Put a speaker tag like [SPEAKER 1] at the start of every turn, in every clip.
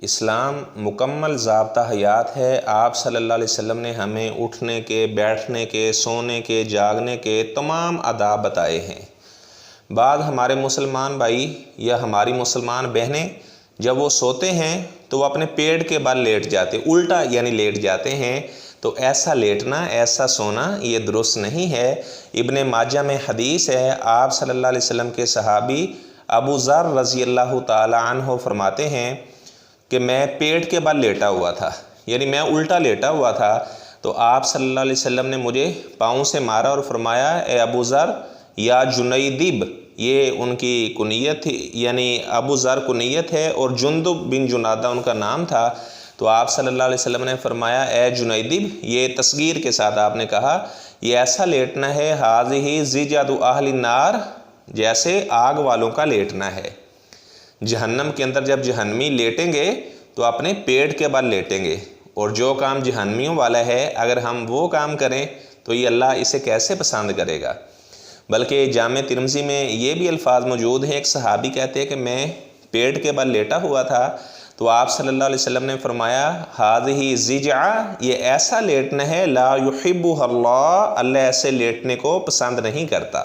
[SPEAKER 1] اسلام مکمل ضابطہ حیات ہے۔ آپ صلی اللہ علیہ وسلم نے ہمیں اٹھنے کے، بیٹھنے کے، سونے کے، جاگنے کے تمام آداب بتائے ہیں۔ بعض ہمارے مسلمان بھائی یا ہماری مسلمان بہنیں جب وہ سوتے ہیں تو وہ اپنے پیٹ کے بل لیٹ جاتے، الٹا یعنی لیٹ جاتے ہیں۔ تو ایسا لیٹنا، ایسا سونا یہ درست نہیں ہے۔ ابن ماجہ میں حدیث ہے، آپ صلی اللہ علیہ وسلم کے صحابی ابو ذر رضی اللہ تعالی عنہ فرماتے ہیں کہ میں پیٹ کے بل لیٹا ہوا تھا، یعنی میں الٹا لیٹا ہوا تھا، تو آپ صلی اللہ علیہ وسلم نے مجھے پاؤں سے مارا اور فرمایا اے ابو ذر یا جنیدب، یہ ان کی کنیت تھی، یعنی ابو ذر کنیت ہے اور جندب بن جنادہ ان کا نام تھا۔ تو آپ صلی اللہ علیہ وسلم نے فرمایا اے جنیدب، یہ تصغیر کے ساتھ آپ نے کہا یہ ایسا لیٹنا ہے ھذہ زجاج اہل النار، جیسے آگ والوں کا لیٹنا ہے۔ جہنم کے اندر جب جہنمی لیٹیں گے تو اپنے پیٹ کے بل لیٹیں گے، اور جو کام جہنمیوں والا ہے اگر ہم وہ کام کریں تو یہ اللہ اسے کیسے پسند کرے گا۔ بلکہ جامع ترمذی میں یہ بھی الفاظ موجود ہیں، ایک صحابی کہتے ہیں کہ میں پیٹ کے بل لیٹا ہوا تھا تو آپ صلی اللہ علیہ وسلم نے فرمایا ھذہ زجعہ، یہ ایسا لیٹنا ہے لا یحبہ اللہ، اللہ ایسے لیٹنے کو پسند نہیں کرتا۔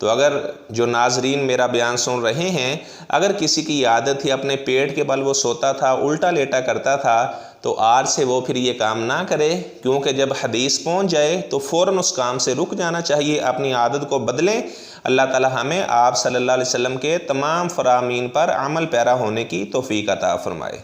[SPEAKER 1] تو اگر جو ناظرین میرا بیان سن رہے ہیں، اگر کسی کی عادت تھی اپنے پیٹ کے بل وہ سوتا تھا، الٹا لیٹا کرتا تھا، تو آج سے وہ پھر یہ کام نہ کرے، کیونکہ جب حدیث پہنچ جائے تو فوراً اس کام سے رک جانا چاہیے، اپنی عادت کو بدلیں۔ اللہ تعالی ہمیں آپ صلی اللہ علیہ وسلم کے تمام فرامین پر عمل پیرا ہونے کی توفیق عطا فرمائے۔